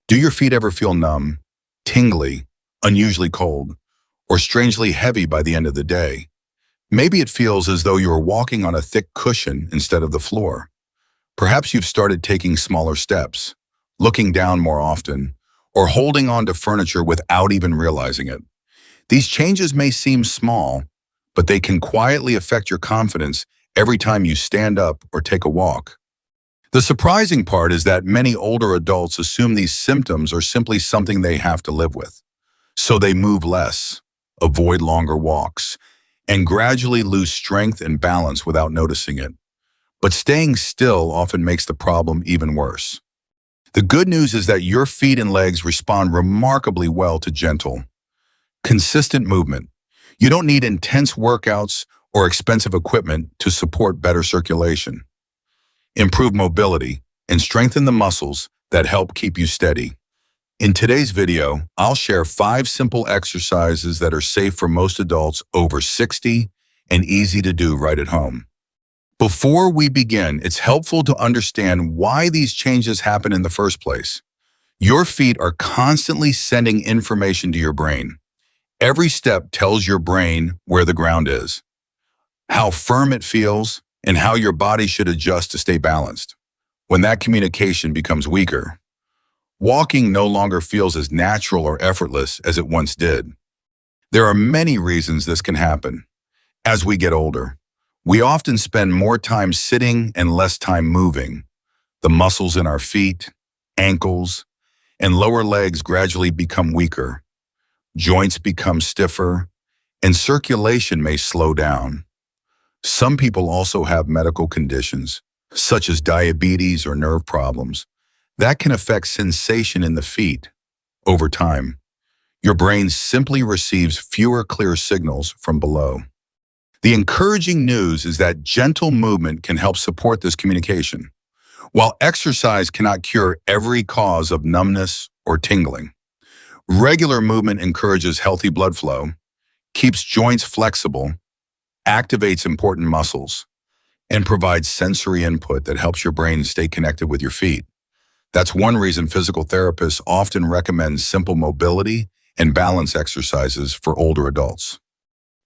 Do your feet ever feel numb, tingly, unusually cold, or strangely heavy by the end of the day? Maybe it feels as though you are walking on a thick cushion instead of the floor. Perhaps you've started taking smaller steps, looking down more often, or holding on to furniture without even realizing it. These changes may seem small, but they can quietly affect your confidence every time you stand up or take a walk. The surprising part is that many older adults assume these symptoms are simply something they have to live with. So they move less, avoid longer walks, and gradually lose strength and balance without noticing it. But staying still often makes the problem even worse. The good news is that your feet and legs respond remarkably well to gentle, consistent movement. You don't need intense workouts or expensive equipment to support better circulation, improve mobility, and strengthen the muscles that help keep you steady. In today's video, I'll share 5 simple exercises that are safe for most adults over 60 and easy to do right at home. Before we begin, it's helpful to understand why these changes happen in the first place. Your feet are constantly sending information to your brain. Every step tells your brain where the ground is, how firm it feels, and how your body should adjust to stay balanced. When that communication becomes weaker, walking no longer feels as natural or effortless as it once did. There are many reasons this can happen. As we get older, we often spend more time sitting and less time moving. The muscles in our feet, ankles, and lower legs gradually become weaker. Joints become stiffer, and circulation may slow down. Some people also have medical conditions, such as diabetes or nerve problems, that can affect sensation in the feet. Over time, your brain simply receives fewer clear signals from below. The encouraging news is that gentle movement can help support this communication. While exercise cannot cure every cause of numbness or tingling, regular movement encourages healthy blood flow, keeps joints flexible, activates important muscles, and provides sensory input that helps your brain stay connected with your feet. That's one reason physical therapists often recommend simple mobility and balance exercises for older adults.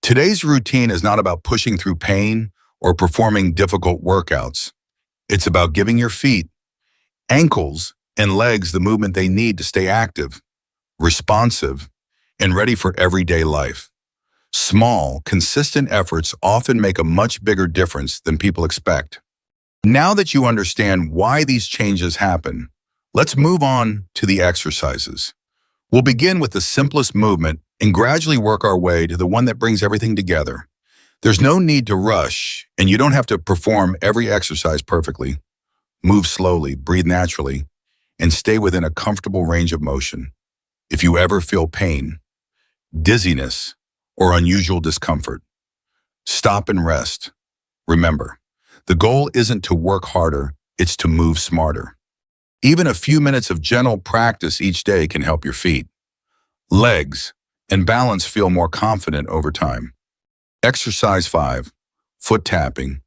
Today's routine is not about pushing through pain or performing difficult workouts. It's about giving your feet, ankles, and legs the movement they need to stay active, responsive, and ready for everyday life. Small, consistent efforts often make a much bigger difference than people expect. Now that you understand why these changes happen, let's move on to the exercises. We'll begin with the simplest movement and gradually work our way to the one that brings everything together. There's no need to rush, and you don't have to perform every exercise perfectly. Move slowly, breathe naturally, and stay within a comfortable range of motion. If you ever feel pain, dizziness, or unusual discomfort, stop and rest. Remember, the goal isn't to work harder, it's to move smarter. Even a few minutes of gentle practice each day can help your feet, legs, and balance feel more confident over time. Exercise 5, foot tapping,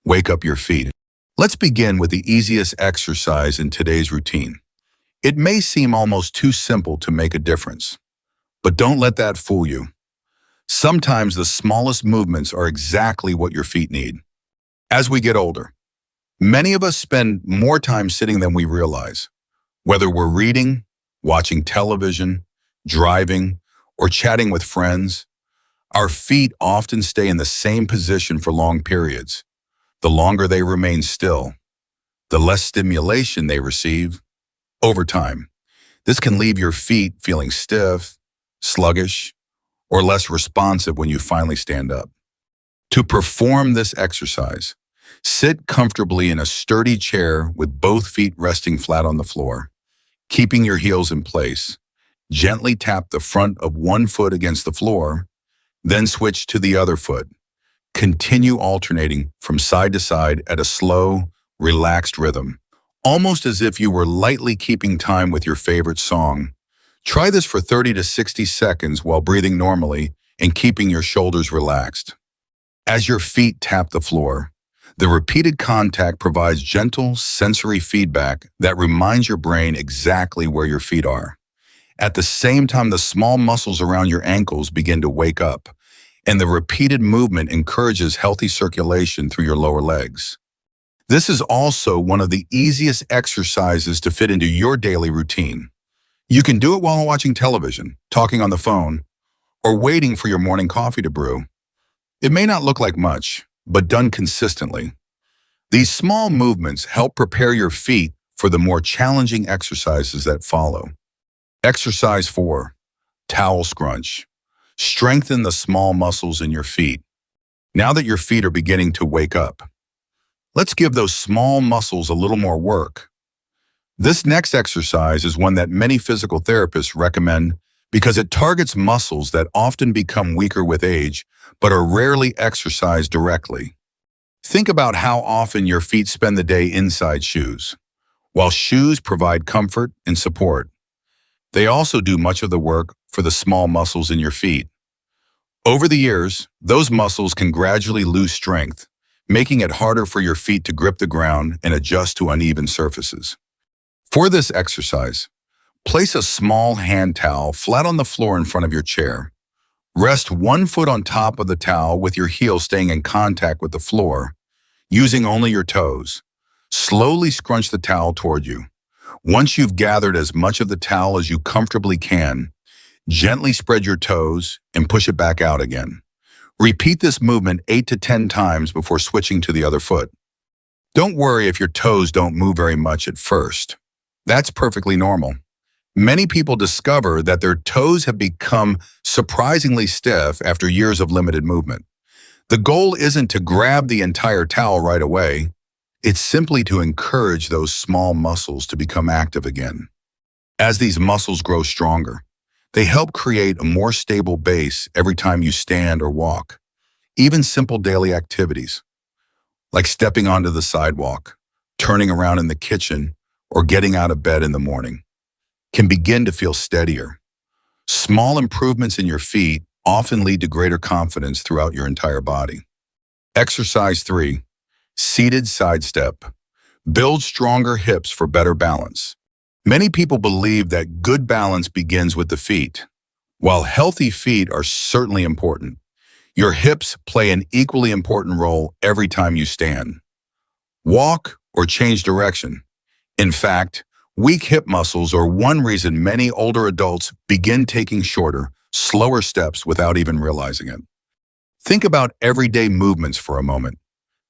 wake up your feet. Let's begin with the easiest exercise in today's routine. It may seem almost too simple to make a difference, but don't let that fool you. Sometimes the smallest movements are exactly what your feet need. As we get older, many of us spend more time sitting than we realize. Whether we're reading, watching television, driving, or chatting with friends, our feet often stay in the same position for long periods. The longer they remain still, the less stimulation they receive. Over time, this can leave your feet feeling stiff, sluggish, or less responsive when you finally stand up. To perform this exercise, sit comfortably in a sturdy chair with both feet resting flat on the floor, keeping your heels in place. Gently tap the front of one foot against the floor, then switch to the other foot. Continue alternating from side to side at a slow, relaxed rhythm, almost as if you were lightly keeping time with your favorite song. Try this for 30 to 60 seconds while breathing normally and keeping your shoulders relaxed. As your feet tap the floor, The repeated contact provides gentle sensory feedback that reminds your brain exactly where your feet are. At the same time, the small muscles around your ankles begin to wake up, and the repeated movement encourages healthy circulation through your lower legs. This is also one of the easiest exercises to fit into your daily routine. You can do it while watching television, talking on the phone, or waiting for your morning coffee to brew. It may not look like much, but done consistently, these small movements help prepare your feet for the more challenging exercises that follow. Exercise 4. Towel scrunch. Strengthen the small muscles in your feet. Now that your feet are beginning to wake up, let's give those small muscles a little more work. This next exercise is one that many physical therapists recommend because it targets muscles that often become weaker with age but are rarely exercised directly. Think about how often your feet spend the day inside shoes. While shoes provide comfort and support, they also do much of the work for the small muscles in your feet. Over the years, those muscles can gradually lose strength, making it harder for your feet to grip the ground and adjust to uneven surfaces. For this exercise, place a small hand towel flat on the floor in front of your chair. Rest one foot on top of the towel with your heel staying in contact with the floor, using only your toes. Slowly scrunch the towel toward you. Once you've gathered as much of the towel as you comfortably can, gently spread your toes and push it back out again. Repeat this movement 8 to 10 times before switching to the other foot. Don't worry if your toes don't move very much at first. That's perfectly normal. Many people discover that their toes have become surprisingly stiff after years of limited movement. The goal isn't to grab the entire towel right away. It's simply to encourage those small muscles to become active again. As these muscles grow stronger, they help create a more stable base every time you stand or walk. Even simple daily activities, like stepping onto the sidewalk, turning around in the kitchen, or getting out of bed in the morning, can begin to feel steadier. Small improvements in your feet often lead to greater confidence throughout your entire body. Exercise 3. Seated side step. Build stronger hips for better balance. Many people believe that good balance begins with the feet. While healthy feet are certainly important, your hips play an equally important role every time you stand, walk, or change direction. In fact, weak hip muscles are one reason many older adults begin taking shorter, slower steps without even realizing it. Think about everyday movements for a moment.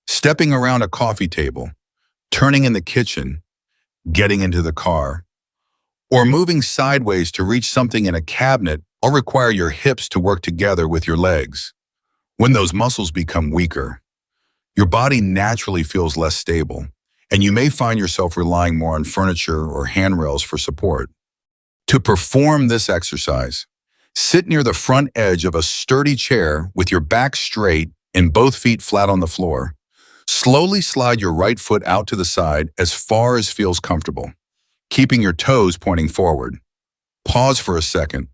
Stepping around a coffee table, turning in the kitchen, getting into the car, or moving sideways to reach something in a cabinet all require your hips to work together with your legs. When those muscles become weaker, your body naturally feels less stable, and you may find yourself relying more on furniture or handrails for support. To perform this exercise, sit near the front edge of a sturdy chair with your back straight and both feet flat on the floor. Slowly slide your right foot out to the side as far as feels comfortable, keeping your toes pointing forward. Pause for a second,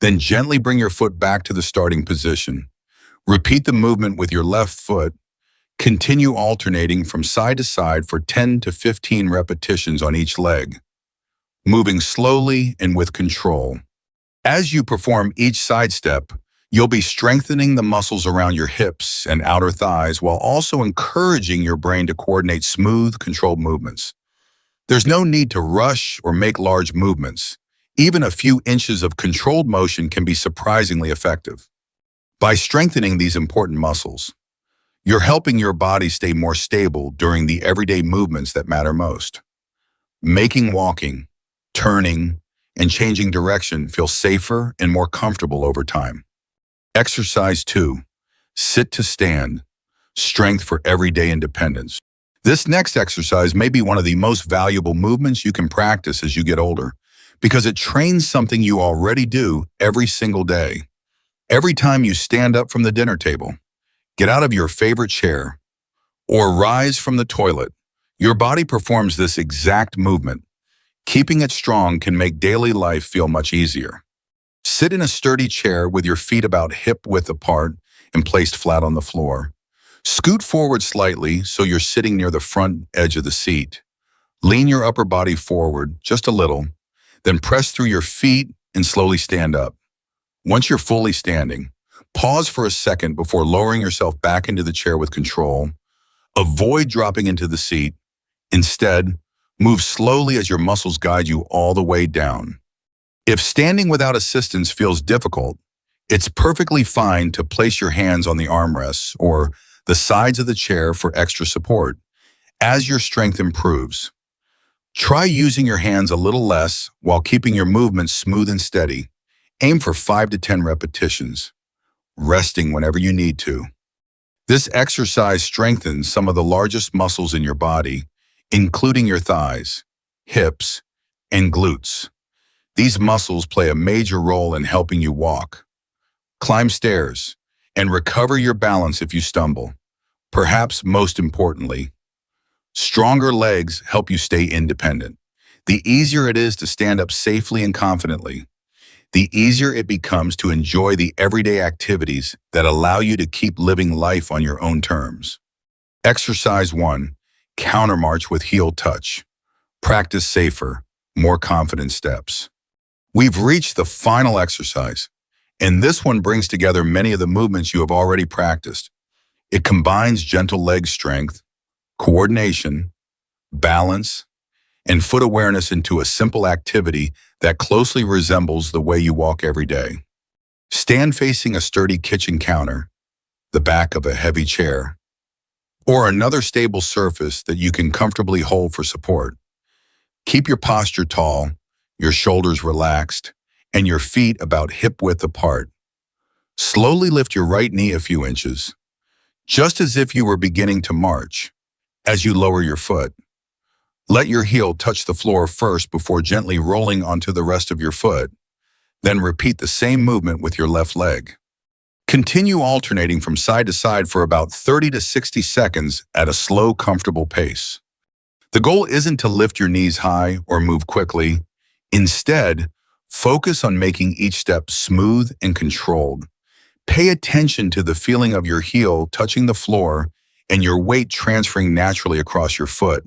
then gently bring your foot back to the starting position. Repeat the movement with your left foot. Continue alternating from side to side for 10 to 15 repetitions on each leg, moving slowly and with control. As you perform each side step, you'll be strengthening the muscles around your hips and outer thighs while also encouraging your brain to coordinate smooth, controlled movements. There's no need to rush or make large movements. Even a few inches of controlled motion can be surprisingly effective. By strengthening these important muscles, you're helping your body stay more stable during the everyday movements that matter most, making walking, turning, and changing direction feel safer and more comfortable over time. Exercise 2. Sit to stand. Strength for everyday independence. This next exercise may be one of the most valuable movements you can practice as you get older because it trains something you already do every single day. Every time you stand up from the dinner table, get out of your favorite chair, or rise from the toilet, your body performs this exact movement. Keeping it strong can make daily life feel much easier. Sit in a sturdy chair with your feet about hip width apart and placed flat on the floor. Scoot forward slightly so you're sitting near the front edge of the seat. Lean your upper body forward just a little, then press through your feet and slowly stand up. Once you're fully standing, pause for a second before lowering yourself back into the chair with control. Avoid dropping into the seat. Instead, move slowly as your muscles guide you all the way down. If standing without assistance feels difficult, it's perfectly fine to place your hands on the armrests or the sides of the chair for extra support. As your strength improves, try using your hands a little less while keeping your movements smooth and steady. Aim for 5 to 10 repetitions, resting whenever you need to. This exercise strengthens some of the largest muscles in your body, including your thighs, hips, and glutes. These muscles play a major role in helping you walk, climb stairs, and recover your balance if you stumble. Perhaps most importantly, stronger legs help you stay independent. The easier it is to stand up safely and confidently, the easier it becomes to enjoy the everyday activities that allow you to keep living life on your own terms. Exercise 1. Countermarch with heel touch. Practice safer, more confident steps. We've reached the final exercise, and this one brings together many of the movements you have already practiced. It combines gentle leg strength, coordination, balance, and foot awareness into a simple activity that closely resembles the way you walk every day. Stand facing a sturdy kitchen counter, the back of a heavy chair, or another stable surface that you can comfortably hold for support. Keep your posture tall, your shoulders relaxed, and your feet about hip-width apart. Slowly lift your right knee a few inches, just as if you were beginning to march. As you lower your foot, let your heel touch the floor first before gently rolling onto the rest of your foot. Then repeat the same movement with your left leg. Continue alternating from side to side for about 30 to 60 seconds at a slow, comfortable pace. The goal isn't to lift your knees high or move quickly. Instead, focus on making each step smooth and controlled. Pay attention to the feeling of your heel touching the floor and your weight transferring naturally across your foot.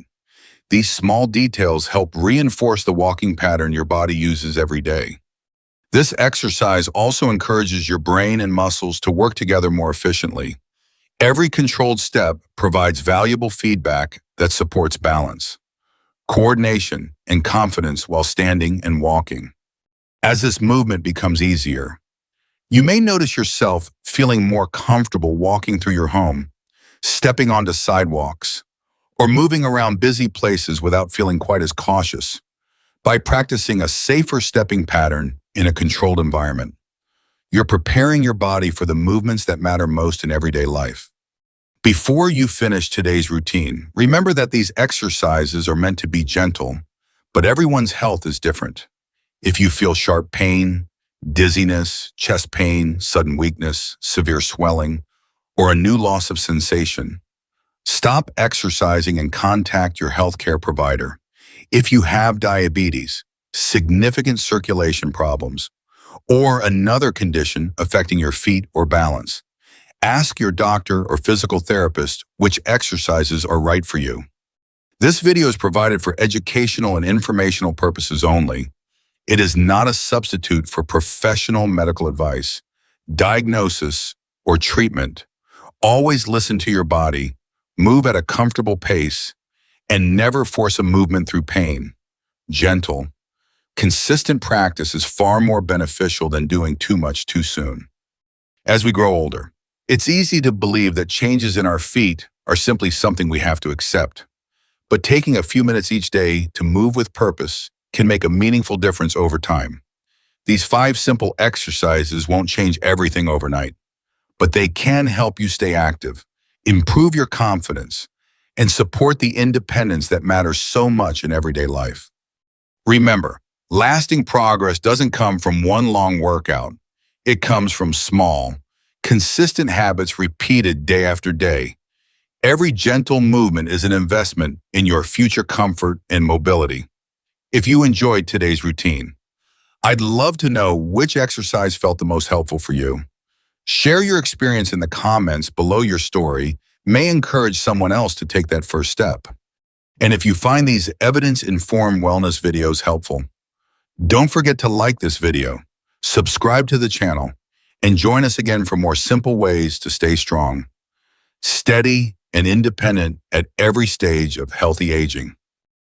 These small details help reinforce the walking pattern your body uses every day. This exercise also encourages your brain and muscles to work together more efficiently. Every controlled step provides valuable feedback that supports balance, coordination, and confidence while standing and walking. As this movement becomes easier, you may notice yourself feeling more comfortable walking through your home, stepping onto sidewalks, or moving around busy places without feeling quite as cautious. By practicing a safer stepping pattern in a controlled environment, you're preparing your body for the movements that matter most in everyday life. Before you finish today's routine, remember that these exercises are meant to be gentle, but everyone's health is different. If you feel sharp pain, dizziness, chest pain, sudden weakness, severe swelling, or a new loss of sensation, stop exercising and contact your healthcare provider. If you have diabetes, significant circulation problems, or another condition affecting your feet or balance, ask your doctor or physical therapist which exercises are right for you. This video is provided for educational and informational purposes only. It is not a substitute for professional medical advice, diagnosis, or treatment. Always listen to your body, move at a comfortable pace, and never force a movement through pain. Gentle, consistent practice is far more beneficial than doing too much too soon. As we grow older, it's easy to believe that changes in our feet are simply something we have to accept. But taking a few minutes each day to move with purpose can make a meaningful difference over time. These 5 simple exercises won't change everything overnight, but they can help you stay active, improve your confidence, and support the independence that matters so much in everyday life. Remember, lasting progress doesn't come from one long workout. It comes from small, consistent habits repeated day after day. Every gentle movement is an investment in your future comfort and mobility. If you enjoyed today's routine, I'd love to know which exercise felt the most helpful for you. Share your experience in the comments below your story may encourage someone else to take that first step. And if you find these evidence-informed wellness videos helpful, don't forget to like this video, subscribe to the channel, and join us again for more simple ways to stay strong, steady, and independent at every stage of healthy aging.